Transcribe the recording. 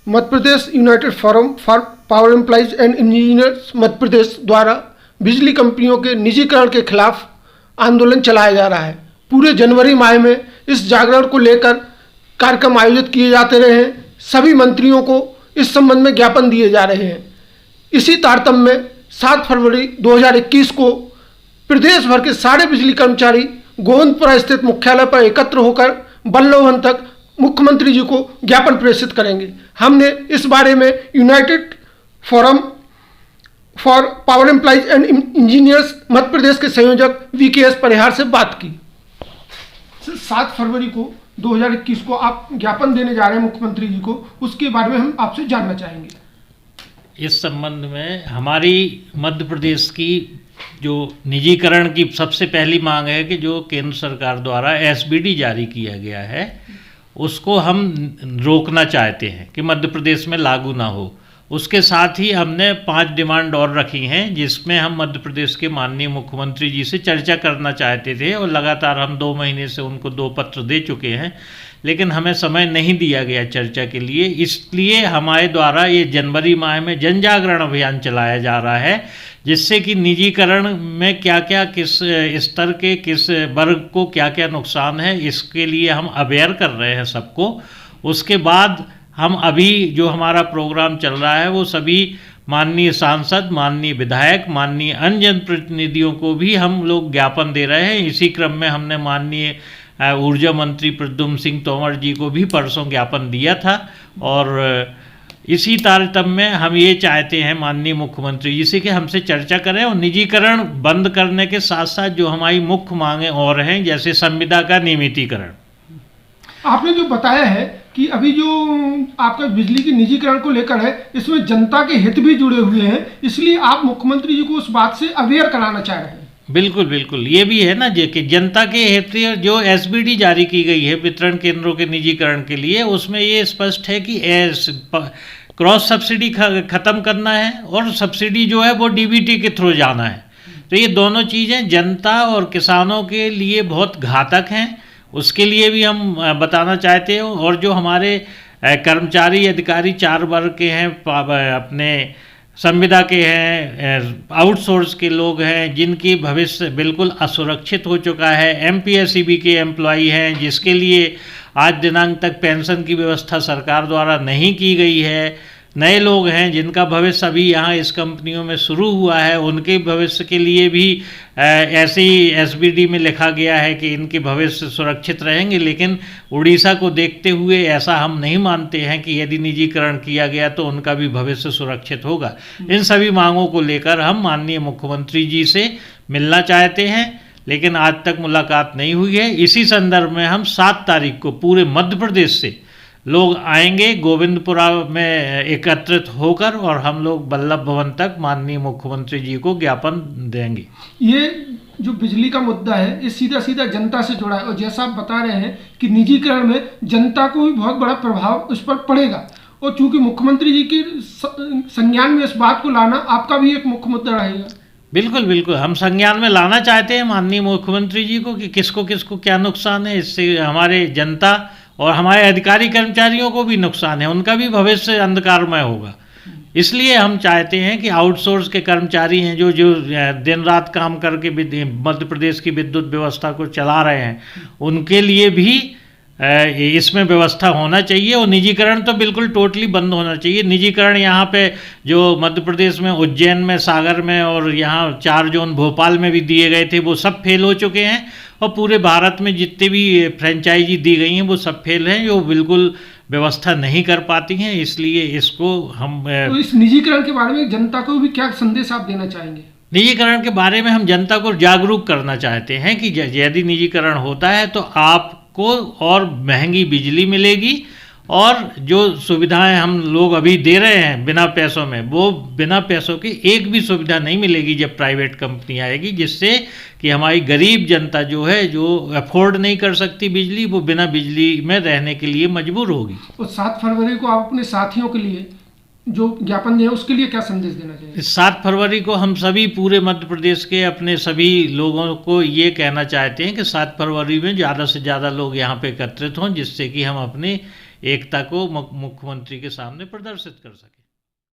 Madhya Pradesh united forum for power employees and engineers Madhya Pradesh द्वारा बिजली कंपनियों के निजीकरण के खिलाफ आंदोलन चलाया जा रहा है। पूरे जनवरी माह में इस जागरण को लेकर कार्यक्रम आयोजित किए जाते रहे हैं। सभी मंत्रियों को इस संबंध में ज्ञापन दिए जा रहे हैं। इसी तारतम्य में 7 फरवरी 2021 को प्रदेश भर के सारे बिजली कर्मचारी गोविंदपुरा स्थित मुख्यालय पर एकत्र होकर बल्लभ भवन तक मुख्यमंत्री जी को ज्ञापन प्रेषित करेंगे। हमने इस बारे में united forum for power employees and engineers Madhya Pradesh के संयोजक VKS परिहार से बात की। 7 फरवरी को 2021 को आप ज्ञापन देने जा रहे हैं मुख्यमंत्री जी को, उसके बारे में हम आपसे जानना चाहेंगे। इस संबंध में हमारी मध्य प्रदेश की जो निजीकरण की सबसे पहली मांग है कि जो केंद्र सरकार द्वारा SBD जारी किया गया है उसको हम रोकना चाहते हैं कि मध्य प्रदेश में लागू ना हो। उसके साथ ही हमने 5 डिमांड और रखी हैं जिसमें हम मध्य प्रदेश के माननीय मुख्यमंत्री जी से चर्चा करना चाहते थे और लगातार हम 2 महीने से उनको 2 पत्र दे चुके हैं, लेकिन हमें समय नहीं दिया गया चर्चा के लिए। इसलिए हमारे द्वारा ये जनवरी माह में जन जागरण अभियान चलाया जा रहा है जिससे कि निजीकरण में क्या क्या किस स्तर के किस वर्ग को क्या क्या नुकसान है इसके लिए हम अवेयर कर रहे हैं सबको। उसके बाद हम अभी जो हमारा प्रोग्राम चल रहा है वो सभी माननीय सांसद, माननीय विधायक, माननीय अन्य जनप्रतिनिधियों को भी हम लोग ज्ञापन दे रहे हैं। इसी क्रम में हमने माननीय ऊर्जा मंत्री प्रद्युम्न सिंह तोमर जी को भी परसों ज्ञापन दिया था और इसी तारतम्य में हम ये चाहते हैं माननीय मुख्यमंत्री जी से कि हमसे चर्चा करें और निजीकरण बंद करने के साथ साथ जो हमारी मुख्य मांगें और हैं जैसे संविदा का नियमितीकरण। आपने जो बताया है कि अभी जो आपका बिजली की निजीकरण को लेकर है इसमें जनता के हित भी जुड़े हुए हैं, इसलिए आप मुख्यमंत्री जी को उस बात से अवेयर कराना चाह रहे हैं। बिल्कुल बिल्कुल, ये भी है ना कि जनता के हित जो SBD जारी की गई है वितरण केंद्रों के निजीकरण के लिए, उसमें ये स्पष्ट है कि क्रॉस सब्सिडी खत्म करना है और सब्सिडी जो है वो DBT के थ्रू जाना है। तो ये दोनों चीज़ें जनता और किसानों के लिए बहुत घातक हैं, उसके लिए भी हम बताना चाहते हैं। और जो हमारे कर्मचारी अधिकारी 4 वर्ग के हैं, अपने संविदा के हैं, आउटसोर्स के लोग हैं जिनकी भविष्य बिल्कुल असुरक्षित हो चुका है, MPSEB के एम्प्लॉई हैं जिसके लिए आज दिनांक तक पेंशन की व्यवस्था सरकार द्वारा नहीं की गई है, नए लोग हैं जिनका भविष्य अभी यहाँ इस कंपनियों में शुरू हुआ है, उनके भविष्य के लिए भी ऐसे ही SBD में लिखा गया है कि इनके भविष्य सुरक्षित रहेंगे। लेकिन उड़ीसा को देखते हुए ऐसा हम नहीं मानते हैं कि यदि निजीकरण किया गया तो उनका भी भविष्य सुरक्षित होगा। इन सभी मांगों को लेकर हम माननीय मुख्यमंत्री जी से मिलना चाहते हैं, लेकिन आज तक मुलाकात नहीं हुई है। इसी संदर्भ में हम 7 तारीख को पूरे मध्य प्रदेश से लोग आएंगे गोविंदपुरा में एकत्रित होकर और हम लोग बल्लभ भवन तक माननीय मुख्यमंत्री जी को ज्ञापन देंगे। ये जो बिजली का मुद्दा है ये सीधा सीधा जनता से जुड़ा है और जैसा आप बता रहे हैं कि निजीकरण में जनता को भी बहुत बड़ा प्रभाव उस पर पड़ेगा और चूंकि मुख्यमंत्री जी के संज्ञान में इस बात को लाना आपका भी एक मुख्य मुद्दा रहेगा। बिल्कुल बिल्कुल, हम संज्ञान में लाना चाहते हैं माननीय मुख्यमंत्री जी को कि किसको किसको क्या नुकसान है, इससे हमारे जनता और हमारे अधिकारी कर्मचारियों को भी नुकसान है, उनका भी भविष्य अंधकारमय होगा। इसलिए हम चाहते हैं कि आउटसोर्स के कर्मचारी हैं जो दिन रात काम करके मध्य प्रदेश की विद्युत व्यवस्था को चला रहे हैं, उनके लिए भी इसमें व्यवस्था होना चाहिए और निजीकरण तो बिल्कुल टोटली बंद होना चाहिए। निजीकरण यहाँ पे जो मध्य प्रदेश में उज्जैन में, सागर में और यहाँ 4 जोन भोपाल में भी दिए गए थे वो सब फेल हो चुके हैं और पूरे भारत में जितने भी फ्रेंचाइजी दी गई हैं वो सब फेल हैं, जो बिल्कुल व्यवस्था नहीं कर पाती हैं। इसलिए इसको हम तो इस निजीकरण के बारे में जनता को भी क्या संदेश आप देना चाहेंगे? निजीकरण के बारे में हम जनता को जागरूक करना चाहते हैं कि यदि निजीकरण होता है तो आपको और महंगी बिजली मिलेगी और जो सुविधाएं हम लोग अभी दे रहे हैं बिना पैसों में, वो बिना पैसों की एक भी सुविधा नहीं मिलेगी जब प्राइवेट कंपनी आएगी, जिससे कि हमारी गरीब जनता जो है जो अफोर्ड नहीं कर सकती बिजली, वो बिना बिजली में रहने के लिए मजबूर होगी। तो 7 फरवरी को आप अपने साथियों के लिए जो ज्ञापन दिया उसके लिए क्या संदेश देना चाहिए? 7 फरवरी को हम सभी पूरे मध्य प्रदेश के अपने सभी लोगों को ये कहना चाहते हैं कि 7 फरवरी में ज़्यादा से ज़्यादा लोग यहाँ पे एकत्रित हों, जिससे कि हम अपने एकता को मुख्यमंत्री के सामने प्रदर्शित कर सके।